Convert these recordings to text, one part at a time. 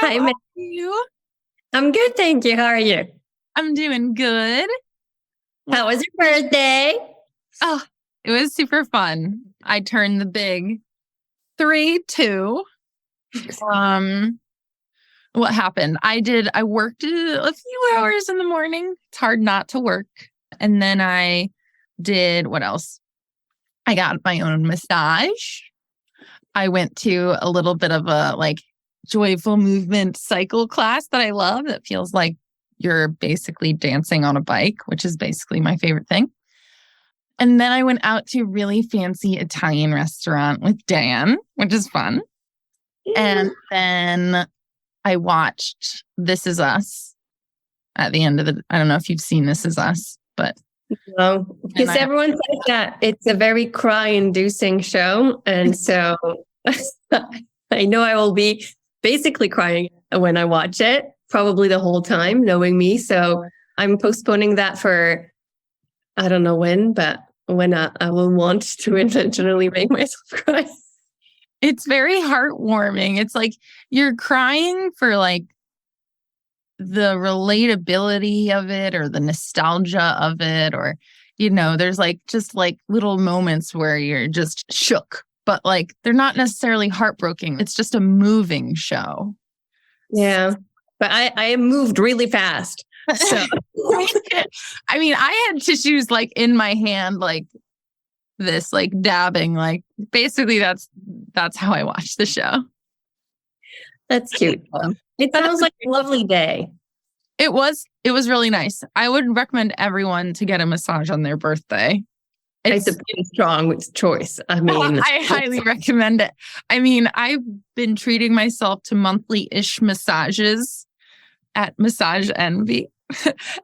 Hi, How Meg. are you? I'm good, thank you. How are you? I'm doing good. How was your birthday? Oh, it was super fun. I turned the big 3-2. What happened? I worked a few hours in the morning. It's hard not to work. And then I did what else? I got my own massage. I went to a little bit of a joyful movement cycle class that I love. It feels like you're basically dancing on a bike, which is basically my favorite thing. And then I went out to a really fancy Italian restaurant with Dan, which is fun. And then I watched This Is Us at the end of I don't know if you've seen This Is Us, but. No, because everyone says that it's a very cry-inducing show. And so I know I will be basically crying when I watch it, probably the whole time, knowing me. So I'm postponing that for, I don't know when, but when I will want to intentionally make myself cry. It's very heartwarming. It's like you're crying for the relatability of it or the nostalgia of it, or, there's just little moments where you're just shook, but they're not necessarily heartbroken. It's just a moving show. Yeah. But I moved really fast. So I mean, I had tissues in my hand, this, dabbing, basically that's how I watched the show. That's cute. It sounds like a lovely day. It was really nice. I would recommend everyone to get a massage on their birthday. It's a pretty strong choice. I mean, I highly recommend it. I mean, I've been treating myself to monthly-ish massages at Massage Envy.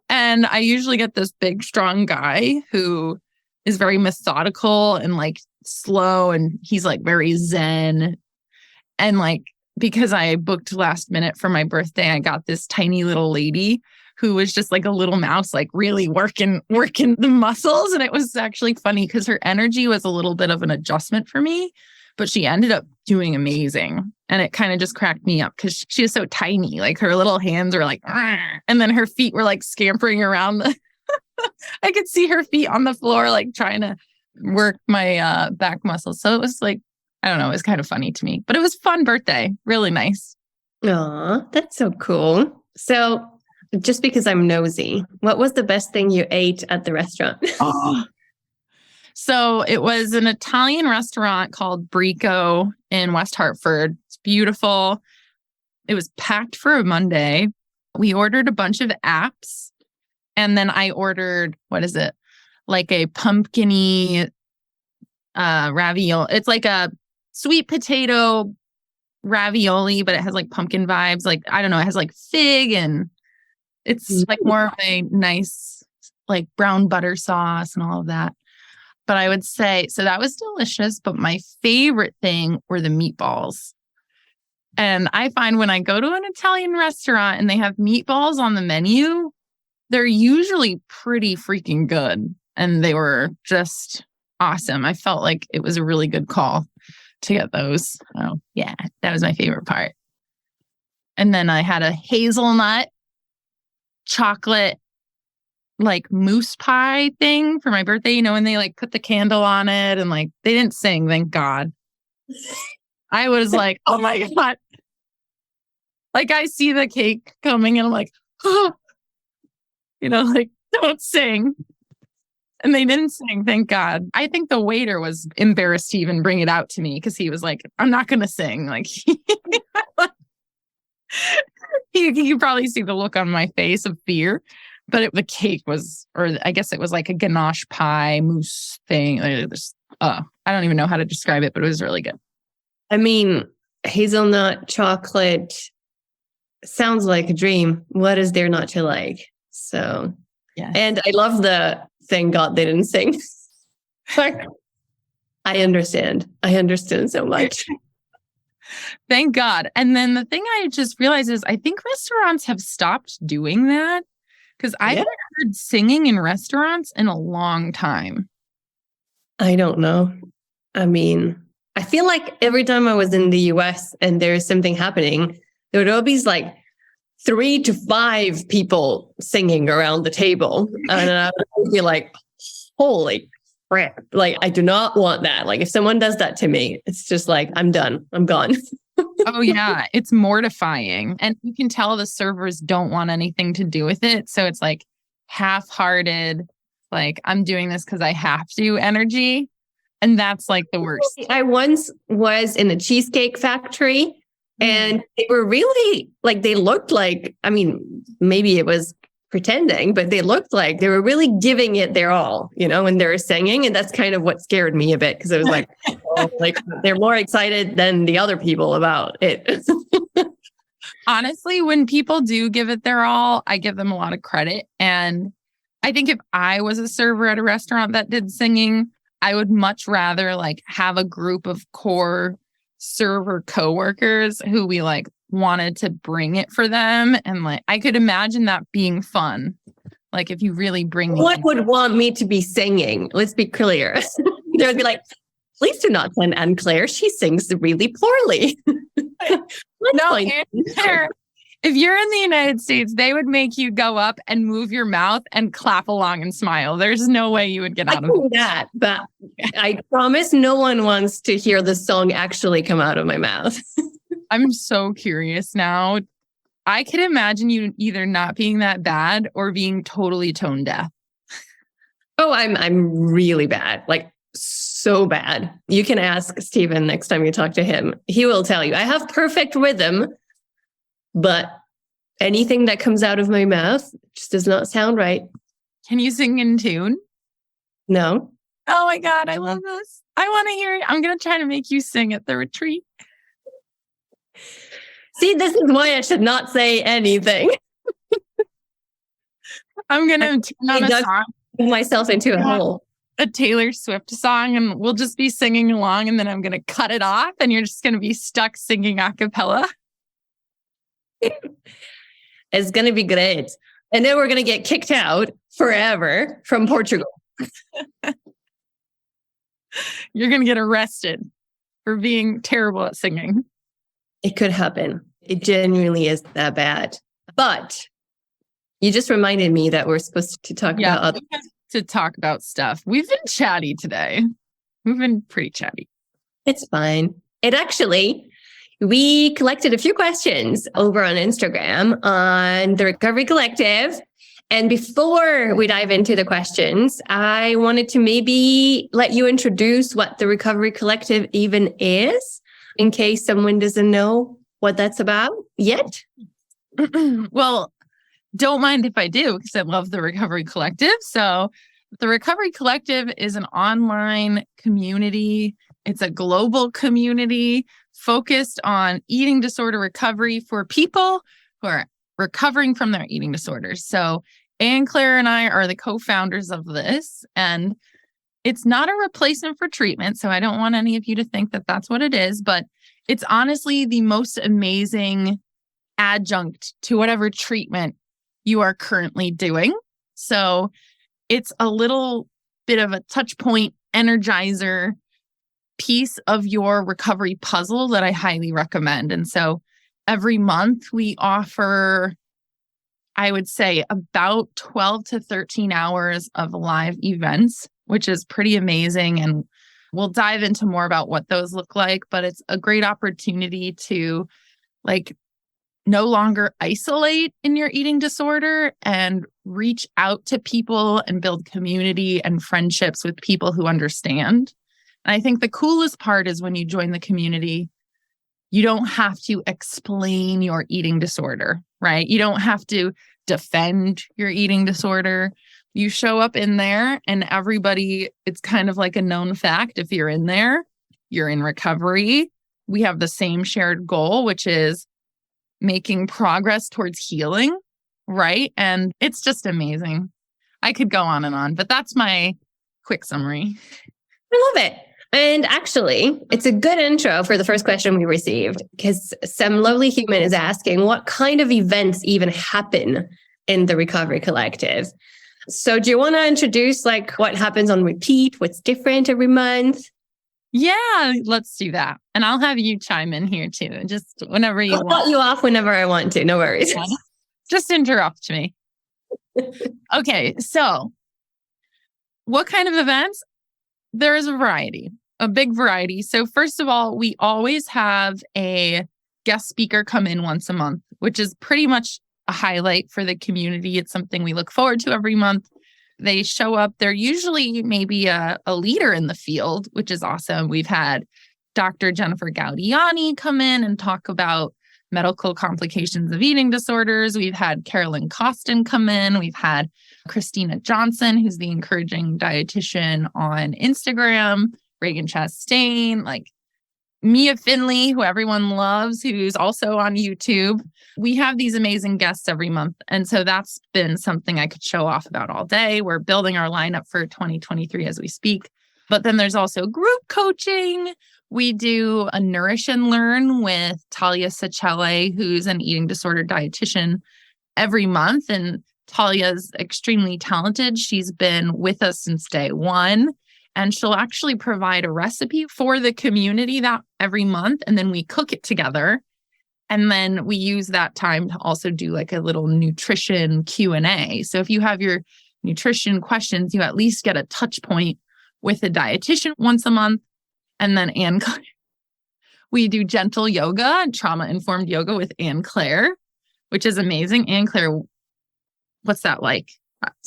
And I usually get this big, strong guy who is very methodical and slow. And he's very zen. And because I booked last minute for my birthday, I got this tiny little lady who was just like a little mouse, really working the muscles. And it was actually funny because her energy was a little bit of an adjustment for me, but she ended up doing amazing. And it kind of just cracked me up because she is so tiny. Her little hands are and then her feet were scampering around. I could see her feet on the floor, trying to work my back muscles. So it was I don't know, it was kind of funny to me, but it was a fun birthday. Really nice. Aw, that's so cool. So just because I'm nosy, what was the best thing you ate at the restaurant? So it was an Italian restaurant called Brico in West Hartford. It's beautiful. It was packed for a Monday. We ordered a bunch of apps, and then I ordered, what is it? A pumpkin-y ravioli. It's a sweet potato ravioli, but it has pumpkin vibes. I don't know, it has fig, and it's more of a nice brown butter sauce and all of that. But I would say, so that was delicious, but my favorite thing were the meatballs. And I find when I go to an Italian restaurant and they have meatballs on the menu, they're usually pretty freaking good. And they were just awesome. I felt like it was a really good call to get those. Oh, yeah, that was my favorite part. And then I had a hazelnut chocolate mousse pie thing for my birthday, when they put the candle on it, and they didn't sing, thank God. I was oh my God. I see the cake coming and I'm oh, don't sing. And they didn't sing, thank God. I think the waiter was embarrassed to even bring it out to me because he was I'm not going to sing. You could probably see the look on my face of fear. But the cake was, or I guess it was a ganache pie mousse thing. I don't even know how to describe it, but it was really good. I mean, hazelnut chocolate sounds like a dream. What is there not to like? So, yeah. And I love the thank God they didn't sing. I understand. I understand so much. Thank God. And then the thing I just realized is I think restaurants have stopped doing that. Because I haven't heard singing in restaurants in a long time. I don't know. I mean, I feel like every time I was in the US and there's something happening, there would always like 3 to 5 people singing around the table. And I would be like, holy crap. Like, I do not want that. Like, if someone does that to me, it's just like, I'm done. I'm gone. Oh, yeah. It's mortifying. And you can tell the servers don't want anything to do with it. So it's like half-hearted, like, I'm doing this because I have to energy. And that's like the worst. I once was in a cheesecake factory and they were really like, they looked like, I mean, maybe it was pretending, but they looked like they were really giving it their all, you know, when they were singing. And that's kind of what scared me a bit because it was like, oh, like they're more excited than the other people about it. Honestly, when people do give it their all, I give them a lot of credit. And I think if I was a server at a restaurant that did singing, I would much rather like have a group of core server coworkers who we like wanted to bring it for them. And like, I could imagine that being fun. Like if you really bring What would want me to be singing? Let's be clear. They would be like, please do not send Anne Claire. She sings really poorly. No, if you're in the United States, they would make you go up and move your mouth and clap along and smile. There's no way you would get out of that. But I promise no one wants to hear the song actually come out of my mouth. I'm so curious now. I could imagine you either not being that bad or being totally tone deaf. Oh, I'm really bad. Like so bad. You can ask Stephen next time you talk to him. He will tell you. I have perfect rhythm, but anything that comes out of my mouth just does not sound right. Can you sing in tune? No. Oh my God, I love this. I want to hear it. I'm going to try to make you sing at the retreat. See, this is why I should not say anything. I'm going to turn on a song. Myself into a hole. A Taylor Swift song, and we'll just be singing along, and then I'm going to cut it off, and you're just going to be stuck singing a cappella. It's going to be great. And then we're going to get kicked out forever from Portugal. You're going to get arrested for being terrible at singing. It could happen. It genuinely is that bad. But you just reminded me that we're supposed to talk about other to talk about stuff. We've been chatty today. We've been pretty chatty. It's fine. We collected a few questions over on Instagram on the Recovery Collective. And before we dive into the questions, I wanted to maybe let you introduce what the Recovery Collective even is, in case someone doesn't know what that's about yet. Well, don't mind if I do, because I love the Recovery Collective. So the Recovery Collective is an online community. It's a global community focused on eating disorder recovery for people who are recovering from their eating disorders. So Anne Claire and I are the co-founders of this, and it's not a replacement for treatment. So I don't want any of you to think that that's what it is, but it's honestly the most amazing adjunct to whatever treatment you are currently doing. So it's a little bit of a touch point energizer piece of your recovery puzzle that I highly recommend. And so every month we offer, I would say, about 12 to 13 hours of live events, which is pretty amazing. And we'll dive into more about what those look like, but it's a great opportunity to like no longer isolate in your eating disorder and reach out to people and build community and friendships with people who understand. And I think the coolest part is when you join the community, you don't have to explain your eating disorder, right? You don't have to defend your eating disorder. You show up in there and everybody, it's kind of like a known fact. If you're in there, you're in recovery. We have the same shared goal, which is making progress towards healing, right? And it's just amazing. I could go on and on, but that's my quick summary. I love it. And actually, it's a good intro for the first question we received, because some lovely human is asking, what kind of events even happen in the Recovery Collective? So do you want to introduce like what happens on repeat, what's different every month? Yeah, let's do that. And I'll have you chime in here too, just whenever you I'll want. cut you off whenever I want to. No worries. Yeah. Just interrupt me. Okay, so what kind of events? There is a variety, a big variety. So first of all, we always have a guest speaker come in once a month, which is pretty much a highlight for the community. It's something we look forward to every month. They show up. They're usually maybe a leader in the field, which is awesome. We've had Dr. Jennifer Gaudiani come in and talk about medical complications of eating disorders. We've had Carolyn Costin come in. We've had Christina Johnson, who's the encouraging dietitian on Instagram, Reagan Chastain, like Mia Finley, who everyone loves, who's also on YouTube. We have these amazing guests every month. And so that's been something I could show off about all day. We're building our lineup for 2023 as we speak. But then there's also group coaching. We do a Nourish and Learn with Talia Sachele, who's an eating disorder dietitian, every month. And Talia's extremely talented. She's been with us since day one. And she'll actually provide a recipe for the community that every month. And then we cook it together. And then we use that time to also do like a little nutrition Q&A. So if you have your nutrition questions, you at least get a touch point with a dietitian once a month. And then Anne Claire. We do gentle yoga and trauma-informed yoga with Anne Claire, which is amazing. Anne Claire, what's that like?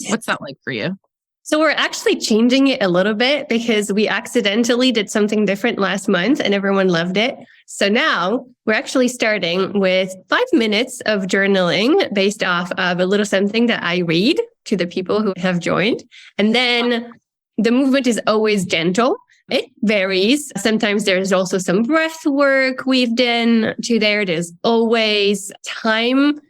What's that like for you? So we're actually changing it a little bit because we accidentally did something different last month and everyone loved it. So now we're actually starting with 5 minutes of journaling based off of a little something that I read to the people who have joined. And then the movement is always gentle. It varies. Sometimes there's also some breath work we've done to there. There's always time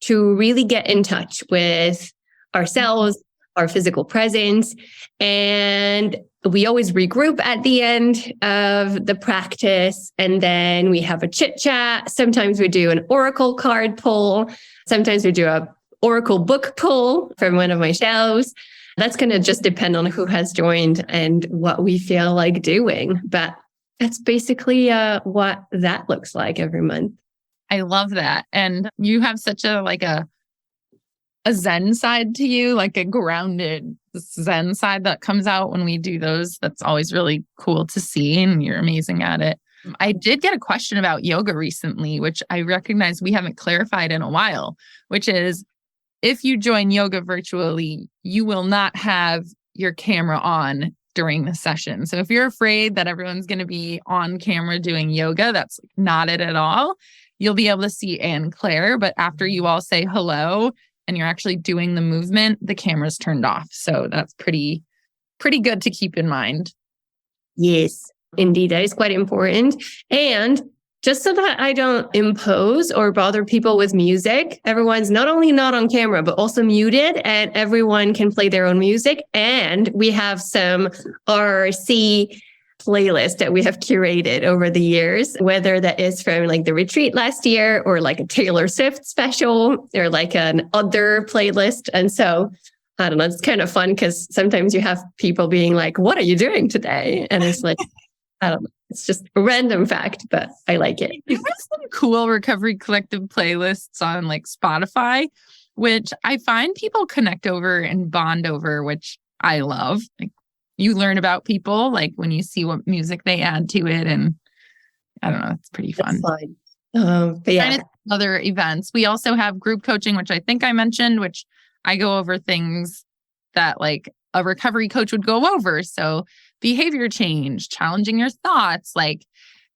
to really get in touch with ourselves, our physical presence. And we always regroup at the end of the practice. And then we have a chit chat. Sometimes we do an oracle card pull. Sometimes we do a oracle book pull from one of my shelves. That's going to just depend on who has joined and what we feel like doing. But that's basically what that looks like every month. I love that. And you have such a Zen side to you, like a grounded Zen side that comes out when we do those. That's always really cool to see. And you're amazing at it. I did get a question about yoga recently, which I recognize we haven't clarified in a while, which is if you join yoga virtually, you will not have your camera on during the session. So if you're afraid that everyone's going to be on camera doing yoga, that's not it at all. You'll be able to see Anne Claire, but after you all say hello and you're actually doing the movement, the camera's turned off. So that's pretty good to keep in mind. Yes, indeed. That is quite important. And just so that I don't impose or bother people with music, everyone's not only not on camera, but also muted and everyone can play their own music. And we have some RC playlist that we have curated over the years, whether that is from like the retreat last year or like a Taylor Swift special or like an other playlist. And so I don't know, it's kind of fun because sometimes you have people being like, what are you doing today? And it's like, I don't know. It's just a random fact, but I like it. There's some cool Recovery Collective playlists on like Spotify, which I find people connect over and bond over, which I love. Like you learn about people like when you see what music they add to it. And I don't know, it's pretty fun. But yeah. And other events. We also have group coaching, which I think I mentioned, which I go over things that like a recovery coach would go over. So behavior change, challenging your thoughts, like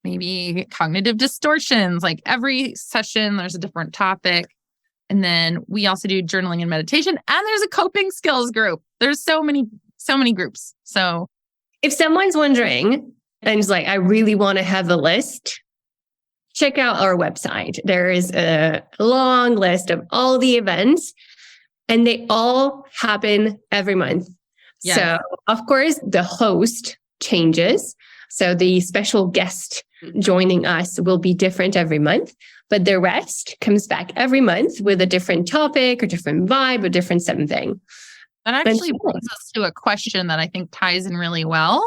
maybe cognitive distortions, like every session, there's a different topic. And then we also do journaling and meditation. And there's a coping skills group. There's so many groups. So if someone's wondering and is like, I really want to have a list, check out our website. There is a long list of all the events and they all happen every month. Yes. So, of course, the host changes. So the special guest joining us will be different every month, but the rest comes back every month with a different topic or different vibe or different something. That actually brings us to a question that I think ties in really well,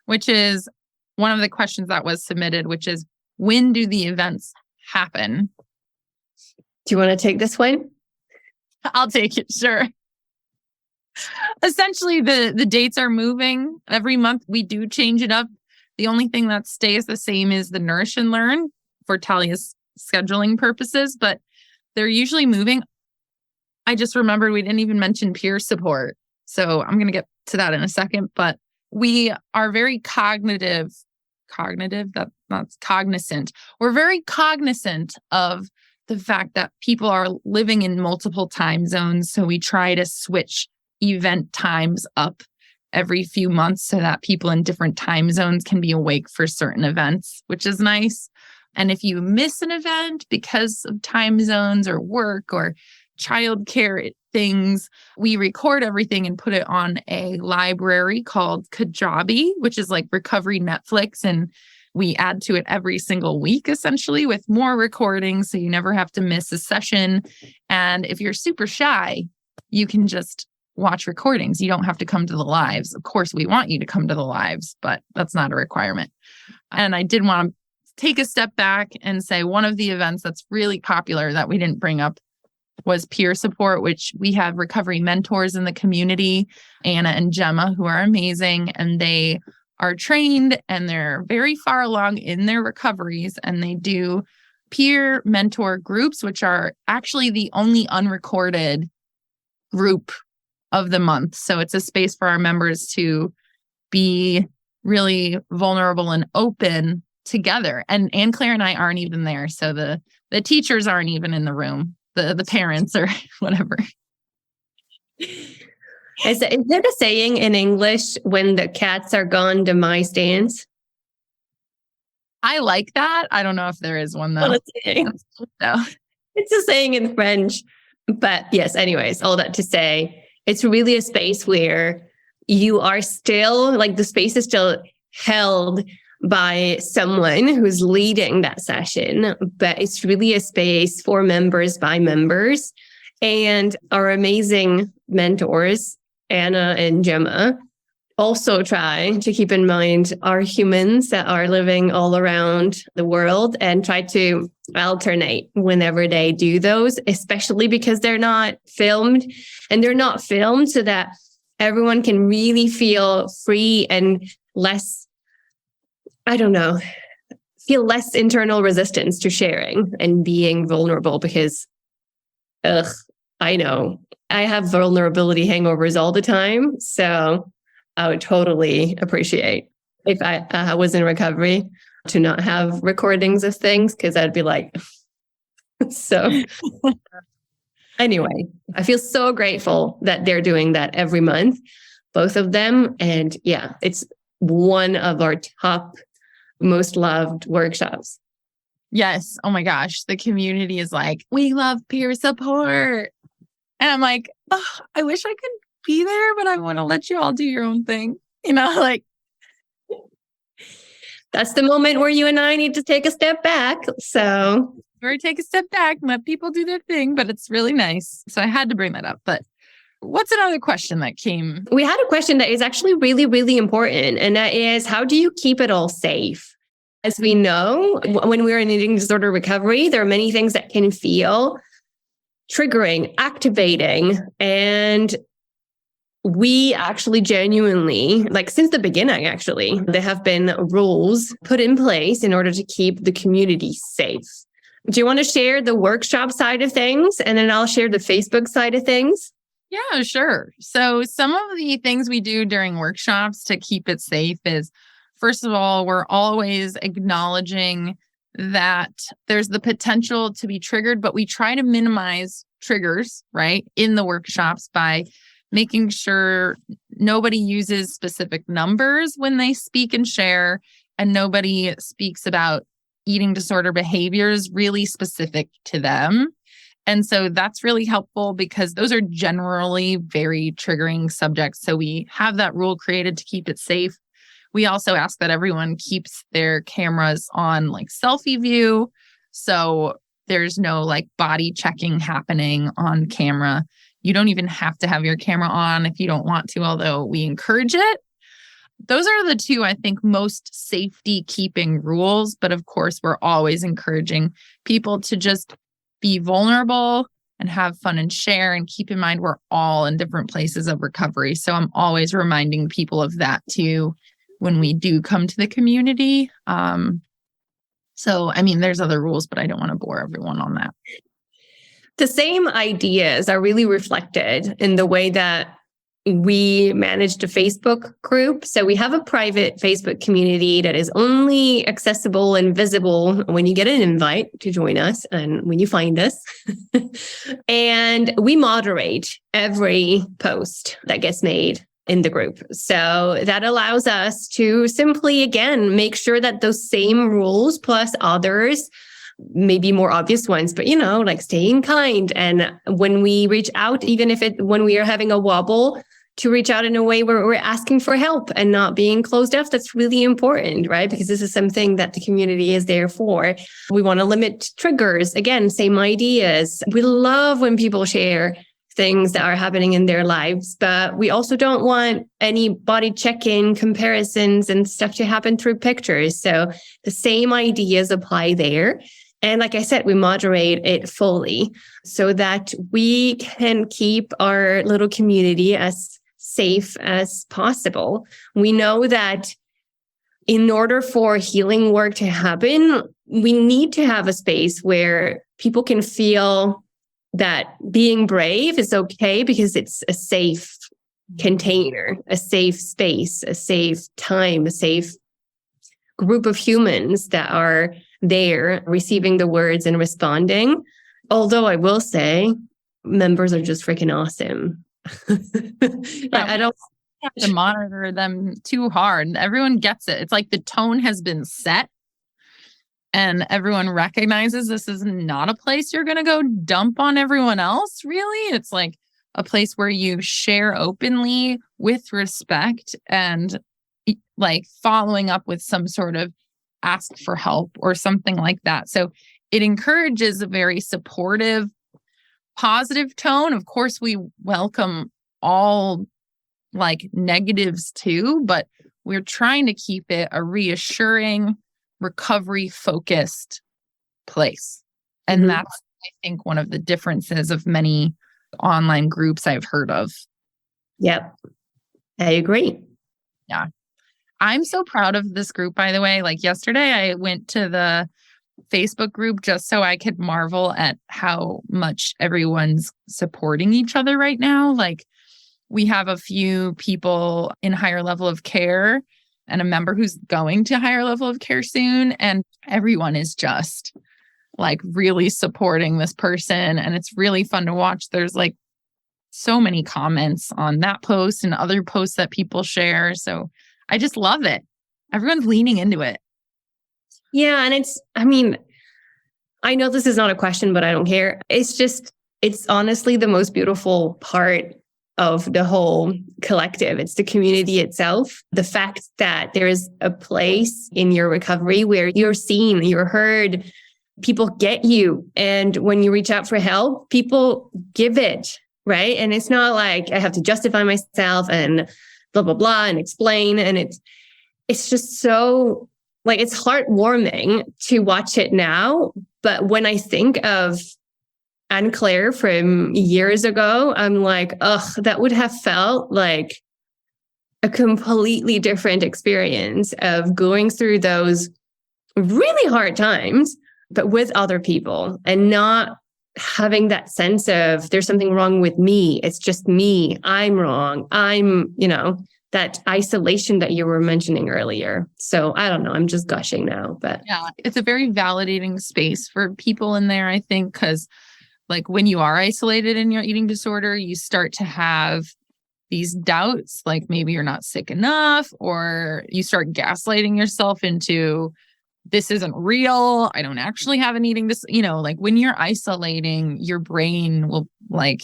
which is one of the questions that was submitted, which is, when do the events happen? Do you want to take this one? I'll take it, sure. Essentially, the dates are moving. Every month we do change it up. The only thing that stays the same is the Nourish and Learn for Talia's scheduling purposes, but they're usually moving. I just remembered we didn't even mention peer support. So I'm going to get to that in a second, but we are very cognizant. We're very cognizant of the fact that people are living in multiple time zones. So we try to switch event times up every few months so that people in different time zones can be awake for certain events, which is nice. And if you miss an event because of time zones or work or childcare things, we record everything and put it on a library called Kajabi, which is like Recovery Netflix. And we add to it every single week, essentially, with more recordings. So you never have to miss a session. And if you're super shy, you can just watch recordings. You don't have to come to the lives. Of course, we want you to come to the lives, but that's not a requirement. And I did want to take a step back and say one of the events that's really popular that we didn't bring up was peer support, which we have recovery mentors in the community, Anna and Gemma, who are amazing. And they are trained and they're very far along in their recoveries. And they do peer mentor groups, which are actually the only unrecorded group of the month. So it's a space for our members to be really vulnerable and open together. And Anne Claire and I aren't even there. So the teachers aren't even in the room, the parents or whatever. Is there a saying in English, when the cats are gone, the mice dance? I like that. I don't know if there is one though. Well, it's a saying in French. But yes, anyways, all that to say, it's really a space where you are still, like the space is still held by someone who's leading that session, but it's really a space for members by members. And our amazing mentors, Anna and Gemma, also try to keep in mind our humans that are living all around the world and try to alternate whenever they do those, especially because they're not filmed, and they're not filmed so that everyone can really feel free and less, feel less internal resistance to sharing and being vulnerable, because I know I have vulnerability hangovers all the time. So I would totally appreciate if I was in recovery to not have recordings of things, because I'd be like, so anyway, I feel so grateful that they're doing that every month, both of them. And yeah, it's one of our top most loved workshops. Yes. Oh my gosh. The community is like, we love peer support. And I'm like, oh, I wish I could be there, but I want to let you all do your own thing. Like. That's the moment where you and I need to take a step back. So or take a step back and let people do their thing, but it's really nice. So I had to bring that up. But what's another question that came? We had a question that is actually really, really important. And that is, how do you keep it all safe? As we know, when we're in eating disorder recovery, there are many things that can feel triggering, activating, and we actually genuinely, like since the beginning, actually, there have been rules put in place in order to keep the community safe. Do you want to share the workshop side of things? And then I'll share the Facebook side of things. Yeah, sure. So some of the things we do during workshops to keep it safe is, first of all, we're always acknowledging that there's the potential to be triggered, but we try to minimize triggers, right, in the workshops by making sure nobody uses specific numbers when they speak and share, and nobody speaks about eating disorder behaviors really specific to them. And so that's really helpful because those are generally very triggering subjects. So we have that rule created to keep it safe. We also ask that everyone keeps their cameras on like selfie view. So there's no like body checking happening on camera. You don't even have to have your camera on if you don't want to, although we encourage it. those are the two, I think, most safety keeping rules. But of course, we're always encouraging people to just be vulnerable and have fun and share, and keep in mind we're all in different places of recovery. So I'm always reminding people of that too when we do come to the community. So, I mean, there's other rules, but I don't want to bore everyone on that. The same ideas are really reflected in the way that we managed a Facebook group. So we have a private Facebook community that is only accessible and visible when you get an invite to join us and when you find us. And we moderate every post that gets made in the group. So that allows us to simply, again, make sure that those same rules plus others, maybe more obvious ones, but like staying kind. And when we reach out, even if when we are having a wobble, to reach out in a way where we're asking for help and not being closed off. That's really important, right? Because this is something that the community is there for. We want to limit triggers. Again, same ideas. We love when people share things that are happening in their lives, but we also don't want any body check-in comparisons and stuff to happen through pictures. So the same ideas apply there. And like I said, we moderate it fully so that we can keep our little community as safe as possible. We know that in order for healing work to happen, we need to have a space where people can feel that being brave is okay because it's a safe container, a safe space, a safe time, a safe group of humans that are there receiving the words and responding. Although I will say, members are just freaking awesome. I don't have to monitor them too hard. Everyone gets it. It's like the tone has been set and everyone recognizes this is not a place you're going to go dump on everyone else. Really. It's like a place where you share openly with respect and like following up with some sort of ask for help or something like that. So it encourages a very supportive, positive tone. Of course, we welcome all like negatives too, but we're trying to keep it a reassuring, recovery focused place. And that's, I think, one of the differences of many online groups I've heard of. Yep. I agree. Yeah. I'm so proud of this group, by the way. Like yesterday, I went to the Facebook group just so I could marvel at how much everyone's supporting each other right now. Like we have a few people in higher level of care and a member who's going to higher level of care soon. And everyone is just like really supporting this person. And it's really fun to watch. There's like so many comments on that post and other posts that people share. So I just love it. Everyone's leaning into it. Yeah. And I know this is not a question, but I don't care. It's honestly the most beautiful part of the whole collective. It's the community itself. The fact that there is a place in your recovery where you're seen, you're heard, people get you. And when you reach out for help, people give it, right? And it's not like I have to justify myself and blah, blah, blah, and explain. And it's just so like, it's heartwarming to watch it now. But when I think of Anne-Claire from years ago, I'm like, that would have felt like a completely different experience of going through those really hard times, but with other people and not having that sense of there's something wrong with me. It's just me. I'm wrong. That isolation that you were mentioning earlier. So I don't know. I'm just gushing now, but yeah, it's a very validating space for people in there, I think, because like when you are isolated in your eating disorder, you start to have these doubts, like maybe you're not sick enough, or you start gaslighting yourself into this isn't real. I don't actually have an eating disorder. Like when you're isolating, your brain will like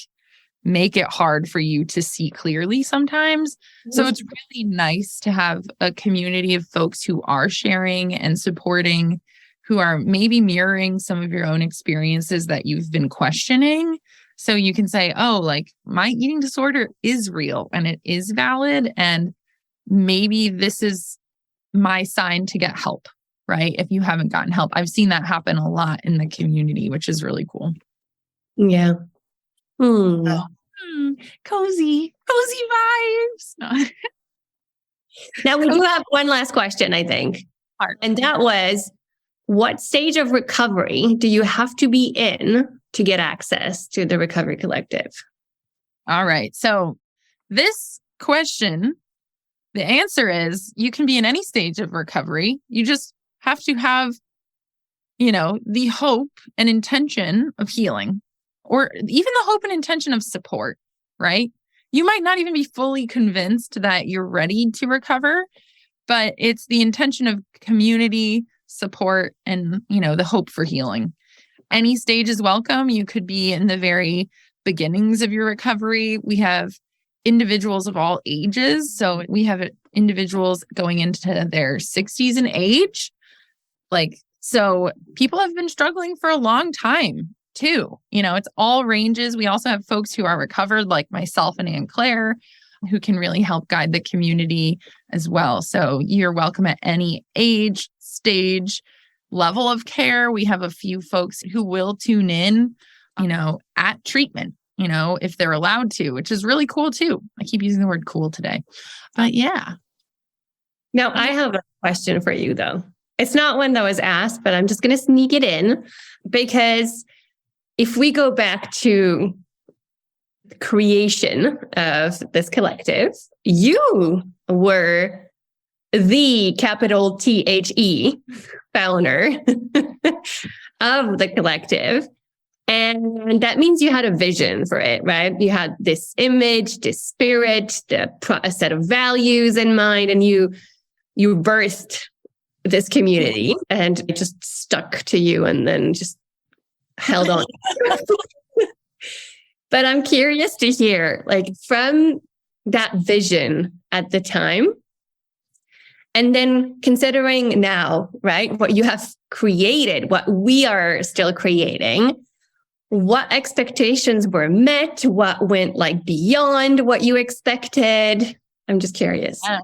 make it hard for you to see clearly sometimes. So it's really nice to have a community of folks who are sharing and supporting, who are maybe mirroring some of your own experiences that you've been questioning. So you can say, oh, like my eating disorder is real and it is valid. And maybe this is my sign to get help, right? If you haven't gotten help. I've seen that happen a lot in the community, which is really cool. Yeah. Cozy vibes. No. Now we do have one last question, I think. And that was, what stage of recovery do you have to be in to get access to the Recovery Collective? All right. So this question, the answer is you can be in any stage of recovery. You just have to have, the hope and intention of healing, or even the hope and intention of support, right? You might not even be fully convinced that you're ready to recover, but it's the intention of community support and, the hope for healing. Any stage is welcome. You could be in the very beginnings of your recovery. We have individuals of all ages. So we have individuals going into their 60s in age. So people have been struggling for a long time too. It's all ranges. We also have folks who are recovered, like myself and Anne Claire, who can really help guide the community as well. So you're welcome at any age, stage, level of care. We have a few folks who will tune in, at treatment, if they're allowed to, which is really cool too. I keep using the word cool today, but yeah. Now I have a question for you though. It's not one that was asked, but I'm just going to sneak it in, because if we go back to the creation of this collective, you were the capital THE founder of the collective. And that means you had a vision for it, right? You had this image, this spirit, a set of values in mind, and you birthed this community, and it just stuck to you and then just held on. But I'm curious to hear, from that vision at the time, and then considering now, right, what you have created, what we are still creating, what expectations were met, what went beyond what you expected. I'm just curious. Yeah.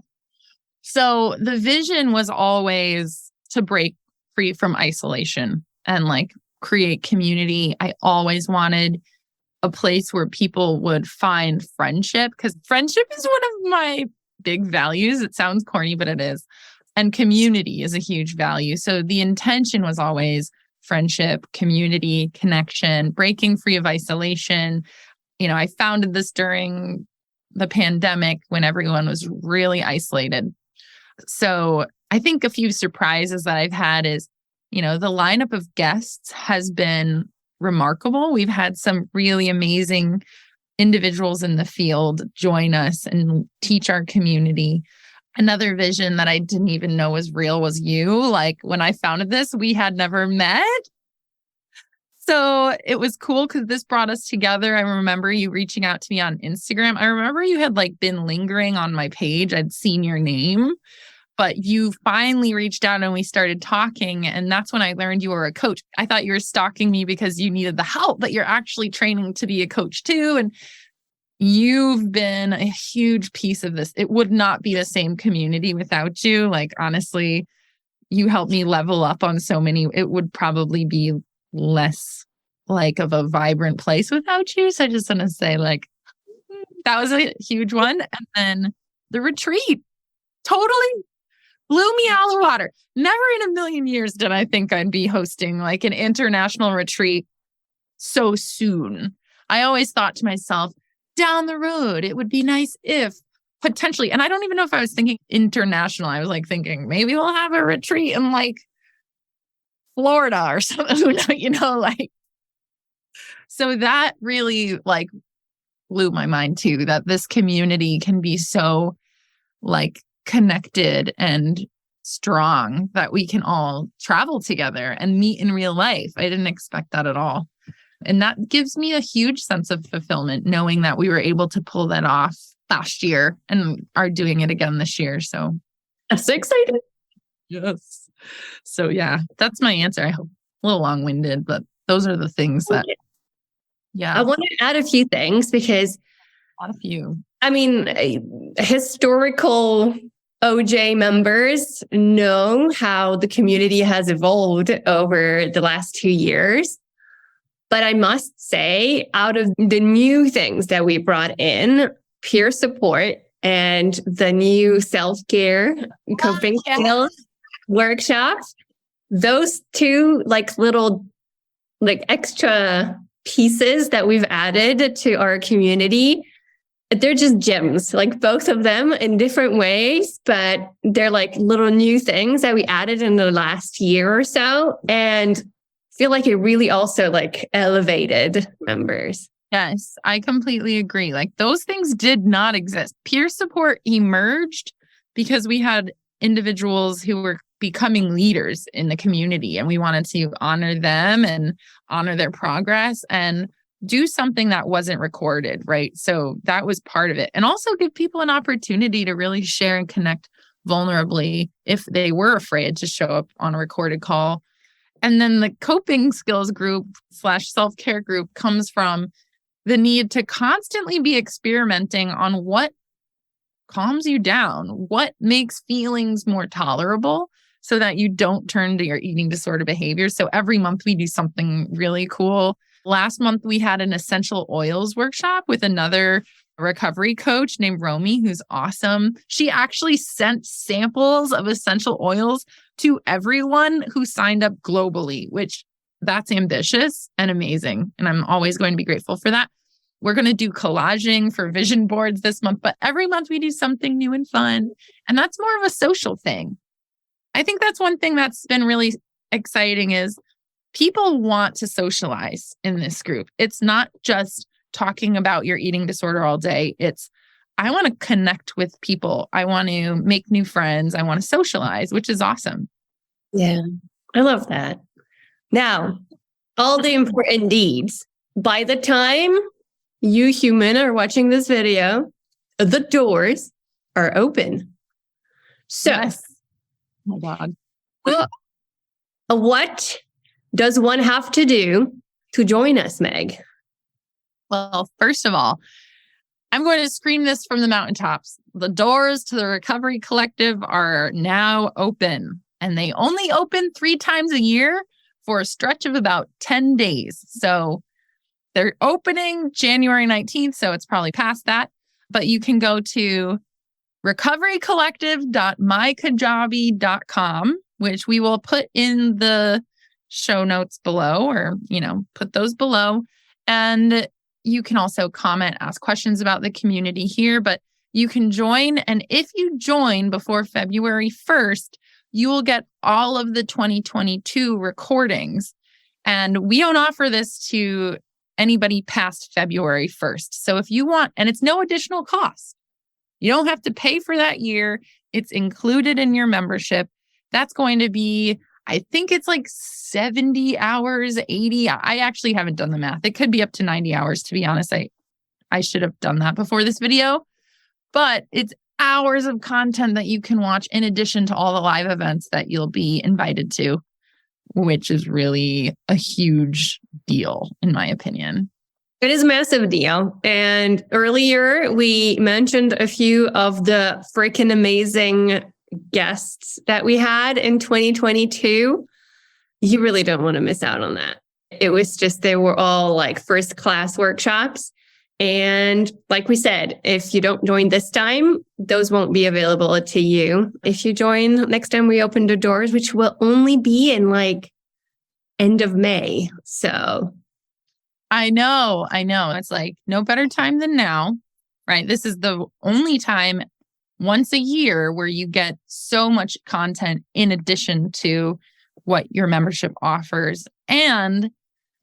So the vision was always to break free from isolation and create community. I always wanted a place where people would find friendship, because friendship is one of my big values. It sounds corny, but it is. And community is a huge value. So the intention was always friendship, community, connection, breaking free of isolation. I founded this during the pandemic when everyone was really isolated. So I think a few surprises that I've had is, the lineup of guests has been remarkable. We've had some really amazing individuals in the field join us and teach our community. Another vision that I didn't even know was real was you. When I founded this, we had never met. So it was cool because this brought us together. I remember you reaching out to me on Instagram. I remember you had been lingering on my page. I'd seen your name, but you finally reached out and we started talking. And that's when I learned you were a coach. I thought you were stalking me because you needed the help, but you're actually training to be a coach too. And you've been a huge piece of this. It would not be the same community without you. Honestly, you helped me level up on so many. It would probably be less of a vibrant place without you. So I just want to say that was a huge one. And then the retreat totally blew me out of the water. Never in a million years did I think I'd be hosting an international retreat so soon. I always thought to myself, down the road, it would be nice if potentially, and I don't even know if I was thinking international. I was thinking maybe we'll have a retreat in Florida or something, So that really blew my mind too, that this community can be so connected and strong that we can all travel together and meet in real life. I didn't expect that at all. And that gives me a huge sense of fulfillment, knowing that we were able to pull that off last year and are doing it again this year. So I'm so excited. Yes. So yeah, that's my answer. I hope a little long-winded, but those are the things that, yeah. I want to add a few things because a few. historical OJ members know how the community has evolved over the last 2 years. But I must say, out of the new things that we brought in, peer support and the new self-care coping skills workshops, those two little extra pieces that we've added to our community, they're just gems, both of them in different ways, but they're little new things that we added in the last year or so. And I feel like it really also elevated members. Yes, I completely agree. Those things did not exist. Peer support emerged because we had individuals who were becoming leaders in the community, and we wanted to honor them and honor their progress and do something that wasn't recorded, right? So that was part of it. And also give people an opportunity to really share and connect vulnerably if they were afraid to show up on a recorded call. And then the coping skills group / self-care group comes from the need to constantly be experimenting on what calms you down, what makes feelings more tolerable so that you don't turn to your eating disorder behavior. So every month we do something really cool. Last month we had an essential oils workshop with another recovery coach named Romy, who's awesome. She actually sent samples of essential oils to everyone who signed up globally, which that's ambitious and amazing. And I'm always going to be grateful for that. We're going to do collaging for vision boards this month, but every month we do something new and fun. And that's more of a social thing. I think that's one thing that's been really exciting is people want to socialize in this group. It's not just talking about your eating disorder all day. It's, I want to connect with people. I want to make new friends. I want to socialize, which is awesome. Yeah, I love that. Now, all the important deeds. By the time you human are watching this video, the doors are open. So, yes. Oh my God. What does one have to do to join us, Meg? Well, first of all, I'm going to scream this from the mountaintops. The doors to the Recovery Collective are now open, and they only open 3 times a year for a stretch of about 10 days. So they're opening January 19th, so it's probably past that. But you can go to recoverycollective.mykajabi.com, which we will put in the show notes below, or, put those below. And you can also comment, ask questions about the community here, but you can join. And if you join before February 1st, you will get all of the 2022 recordings. And we don't offer this to anybody past February 1st. So if you want, and it's no additional cost, you don't have to pay for that year. It's included in your membership. That's going to be, I think it's 70 hours, 80. I actually haven't done the math. It could be up to 90 hours, to be honest. I should have done that before this video. But it's hours of content that you can watch in addition to all the live events that you'll be invited to, which is really a huge deal, in my opinion. It is a massive deal. And earlier we mentioned a few of the freaking amazing guests that we had in 2022. You really don't want to miss out on that. It was just, they were all first class workshops. And like we said, if you don't join this time, those won't be available to you. If you join next time we open the doors, which will only be in end of May. So I know. It's no better time than now, right? This is the only time once a year where you get so much content in addition to what your membership offers. And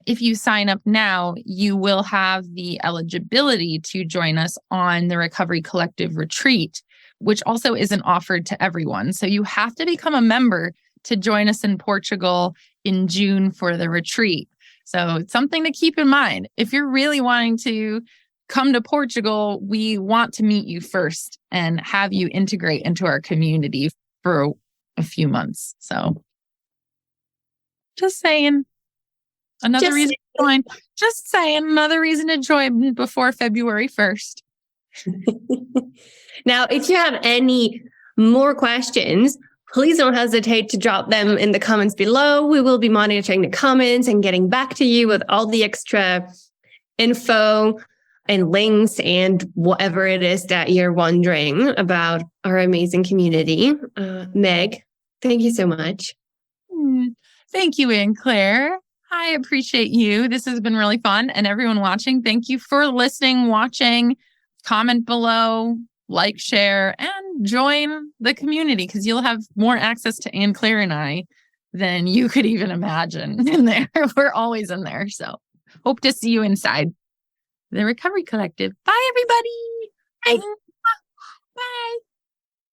if you sign up now, you will have the eligibility to join us on the Recovery Collective retreat, which also isn't offered to everyone. So you have to become a member to join us in Portugal in June for the retreat. So it's something to keep in mind. If you're really wanting to come to Portugal, we want to meet you first and have you integrate into our community for a few months. So just saying. Another reason to join. Just saying, another reason to join before February 1st. Now, if you have any more questions, please don't hesitate to drop them in the comments below. We will be monitoring the comments and getting back to you with all the extra info and links and whatever it is that you're wondering about our amazing community. Meg, thank you so much. Thank you, Anne-Claire. I appreciate you. This has been really fun. And everyone watching, thank you for listening, watching. Comment below, like, share, and join the community because you'll have more access to Anne-Claire and I than you could even imagine in there. We're always in there. So hope to see you inside the Recovery Collective. Bye, everybody. Bye.